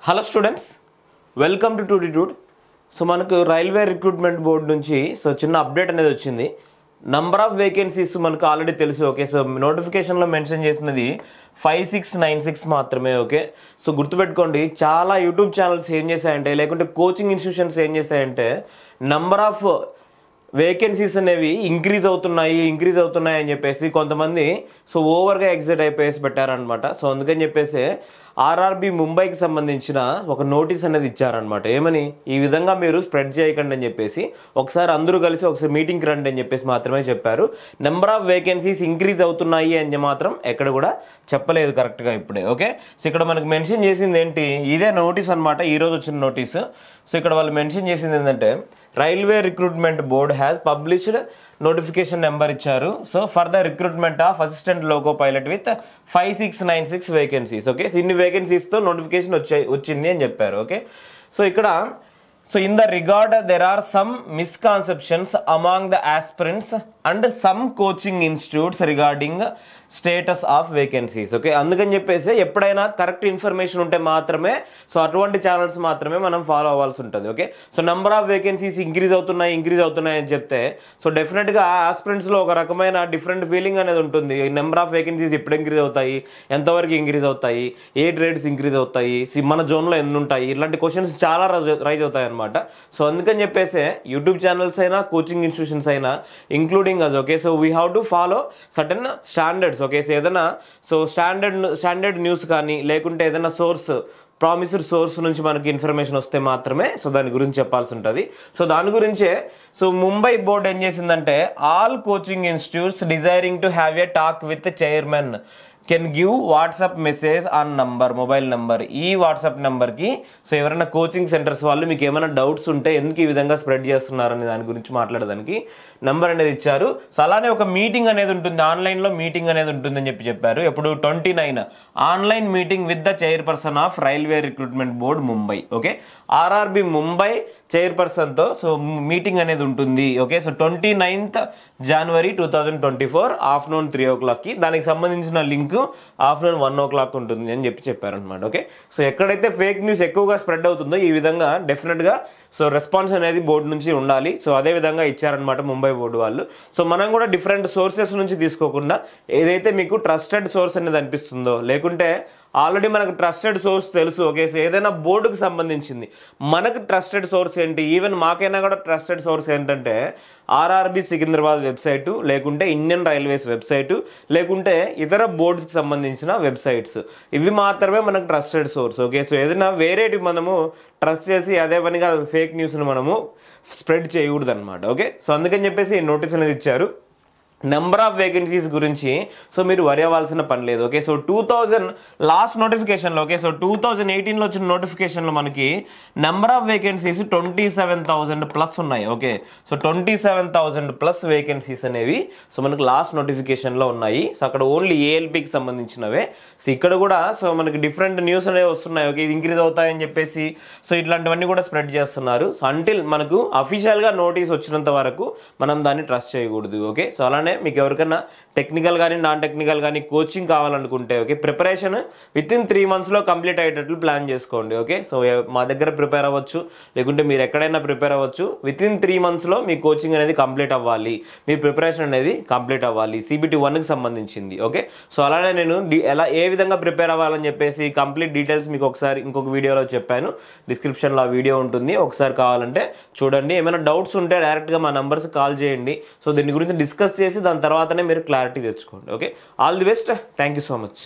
Hello students, welcome to Tutitude. So మనకు railway recruitment board నుంచి చిన్న అప్డేట్ అనేది వచ్చింది. నంబర్ ఆఫ్ వేకెన్సీస్ మనకు ఆల్రెడీ తెలుసు. ఓకే, సో నోటిఫికేషన్లో మెన్షన్ చేసినది 5696 మాత్రమే. ఓకే, సో గుర్తుపెట్టుకోండి, చాలా యూట్యూబ్ ఛానల్స్ ఏం చేశాయంటే, లేకుంటే కోచింగ్ ఇన్స్టిట్యూషన్స్ ఏం చేశాయంటే, నంబర్ ఆఫ్ వేకెన్సీస్ అనేవి ఇంక్రీజ్ అవుతున్నాయి అని చెప్పేసి కొంతమంది ఓవర్గా ఎగ్జిట్ అయిపోయేసి పెట్టారనమాట. సో అందుకని చెప్పేసి ఆర్ఆర్బి ముంబైకి సంబంధించిన ఒక నోటీస్ అనేది ఇచ్చారనమాట. ఏమని, ఈ విధంగా మీరు స్ప్రెడ్ చేయకండి అని చెప్పేసి, ఒకసారి అందరూ కలిసి ఒకసారి మీటింగ్కి రండి అని చెప్పేసి మాత్రమే చెప్పారు. నెంబర్ ఆఫ్ వేకెన్సీస్ ఇంక్రీజ్ అవుతున్నాయి అని మాత్రం ఎక్కడ కూడా చెప్పలేదు కరెక్ట్గా ఇప్పుడే. ఓకే, సో ఇక్కడ మనకు మెన్షన్ చేసింది ఏంటి, ఇదే నోటీస్ అనమాట, ఈరోజు వచ్చిన నోటీసు. సో ఇక్కడ వాళ్ళు మెన్షన్ చేసింది ఏంటంటే, railway recruitment board has published notification number ఇచ్చారు. So for the recruitment of assistant loco pilot with 5696 vacancies. Okay, so ఇన్ని వేకెన్సీస్తో నోటిఫికేషన్ వచ్చింది అని చెప్పారు. ఓకే, సో ఇక్కడ in the regard there are some misconceptions among the aspirants and some coaching institutes regarding status of vacancies. Okay, అందుకని చెప్పేసి ఎప్పుడైనా correct information ఉంటే మాత్రమే అటువంటి ఛానల్స్ మాత్రమే మనం ఫాలో అవ్వాల్సి ఉంటుంది. Okay, so number of vacancies increase అవుతున్నాయి అని చెప్తే డెఫినెట్గా ఆస్పిరెంట్స్లో ఒక రకమైన డిఫరెంట్ ఫీలింగ్ అనేది ఉంటుంది. నెంబర్ ఆఫ్ వేకెన్సీస్ ఎప్పుడు ఇంక్రీజ్ అవుతాయి, ఎంతవరకు ఇంక్రీజ్ అవుతాయి, ఏ ట్రేడ్స్ ఇంక్రీజ్ అవుతాయి, మన జోన్లో ఎన్ని ఉంటాయి, ఇలాంటి క్వశ్చన్స్ చాలా రైజ్ అవుతాయి అనమాట. సో అందుకని చెప్పేసి యూట్యూబ్ ఛానల్స్ అయినా కోచింగ్ ఇన్స్టిట్యూషన్స్ అయినా including us. Okay, so we have to follow certain standards. Okay, so ఏదైనా స్టాండర్డ్ న్యూస్ కానీ, లేకుంటే ఏదైనా ప్రామిస్డ్ సోర్స్ నుంచి మనకి ఇన్ఫర్మేషన్ వస్తే మాత్రమే దాని గురించి చెప్పాల్సి ఉంటుంది. సో దాని గురించే ముంబై బోర్డు ఏం చేసిందంటే, all coaching institutes desiring to have a talk with chairman can give WhatsApp message on number, mobile number. ఈ వాట్సాప్ నెంబర్కి ఎవరైనా కోచింగ్ సెంటర్స్ వాళ్ళు మీకు ఏమైనా డౌట్స్ ఉంటే, ఎందుకు ఈ విధంగా స్ప్రెడ్ చేస్తున్నారని దాని గురించి మాట్లాడడానికి నెంబర్ అనేది ఇచ్చారు. సో అలానే ఒక మీటింగ్ అనేది ఉంటుంది, ఆన్లైన్లో మీటింగ్ అనేది ఉంటుందని చెప్పారు. ఎప్పుడు 29 online meeting with the chairperson of railway recruitment board Mumbai. Okay, RRB Mumbai చైర్పర్సన్తో మీటింగ్ అనేది ఉంటుంది. Okay, so 29th January 2024 afternoon 3 o'clockకి దానికి సంబంధించిన లింక్ ఆఫ్టర్నూన్ 1 o'clock ఉంటుంది అని చెప్పారనమాట. ఓకే, సో ఎక్కడైతే ఫేక్ న్యూస్ ఎక్కువగా స్ప్రెడ్ అవుతుందో ఈ విధంగా డెఫినెట్గా రెస్పాన్స్ అనేది బోర్డు నుంచి ఉండాలి. సో అదే విధంగా ఇచ్చారనమాట ముంబై బోర్డు వాళ్ళు. సో మనం కూడా డిఫరెంట్ సోర్సెస్ నుంచి తీసుకోకుండా ఏదైతే మీకు ట్రస్టెడ్ సోర్స్ అనేది అనిపిస్తుందో, లేకుంటే ఆల్రెడీ మనకు ట్రస్టెడ్ సోర్స్ తెలుసు. ఓకే, సో ఏదైనా బోర్డుకు సంబంధించింది మనకు ట్రస్టెడ్ సోర్స్ ఏంటి, ఈవెన్ మాకైనా కూడా ట్రస్టెడ్ సోర్స్ ఏంటంటే ఆర్ఆర్బి సికింద్రాబాద్ వెబ్సైటు, లేకుంటే ఇండియన్ రైల్వేస్ వెబ్సైటు, లేకుంటే ఇతర బోర్డ్స్కి సంబంధించిన వెబ్సైట్స్, ఇవి మాత్రమే మనకు ట్రస్టెడ్ సోర్స్. ఓకే, సో ఏదైనా వేరేటి మనము ట్రస్ట్ చేసి అదే పనిగా ఫేక్ న్యూస్ని మనము స్ప్రెడ్ చేయకూడదు అనమాట. ఓకే, సో అందుకని చెప్పేసి నోటీస్ అనేది ఇచ్చారు. నెంబర్ ఆఫ్ వేకెన్సీస్ గురించి మీరు వరి అవ్వాల్సిన పని లేదు. ఓకే, సో 2000 లాస్ట్ నోటిఫికేషన్లో, ఓకే, సో 2018లో వచ్చిన నోటిఫికేషన్లో మనకి నెంబర్ ఆఫ్ వేకెన్సీస్ 27,000 ప్లస్ ఉన్నాయి. ఓకే, సో 27,000 ప్లస్ వేకెన్సీస్ అనేవి మనకి లాస్ట్ నోటిఫికేషన్లో ఉన్నాయి. సో అక్కడ ఓన్లీ ఏఎల్పికి సంబంధించినవే. సో ఇక్కడ కూడా మనకి డిఫరెంట్ న్యూస్ అనేవి వస్తున్నాయి. ఓకే, ఇది ఇంక్రీజ్ అవుతాయని చెప్పేసి ఇట్లాంటివన్నీ కూడా స్ప్రెడ్ చేస్తున్నారు. సో అంటిల్ మనకు అఫీషియల్గా నోటీస్ వచ్చినంత వరకు మనం దాన్ని ట్రస్ట్ చేయకూడదు. ఓకే, సో అలానే మీకు ఎవరికైనా టెక్నికల్ కానీ నాన్ టెక్నికల్ కానీ కోచింగ్ కావాలనుకుంటే, ఓకే, ప్రిపరేషన్ విత్-ఇన్ 3 monthsలో కంప్లీట్ అయ్యేటట్లు ప్లాన్ చేసుకోండి. ఓకే, సో మా దగ్గర ప్రిపేర్ అవ్వచ్చు, లేకుంటే మీరు ఎక్కడైనా ప్రిపేర్ అవ్వచ్చు. విత్-ఇన్ 3 monthsలో మీ కోచింగ్ అనేది కంప్లీట్ అవ్వాలి, మీ ప్రిపరేషన్ అనేది కంప్లీట్ అవ్వాలి, CBT 1కి సంబంధించింది. ఓకే, సో అలానే నేను ఏ విధంగా ప్రిపేర్ అవ్వాలని చెప్పేసి కంప్లీట్ డీటెయిల్స్ మీకు ఒకసారి ఇంకొక వీడియోలో చెప్పాను. డిస్క్రిప్షన్లో ఆ వీడియో ఉంటుంది, ఒకసారి కావాలంటే చూడండి. ఏమైనా డౌట్స్ ఉంటే డైరెక్ట్గా మా నంబర్స్ కాల్ చేయండి. సో దీని గురించి డిస్కస్ చేసి దాని తర్వాతనే మీరు క్లారిటీ తెచ్చుకోండి. Okay, all the best, thank you so much.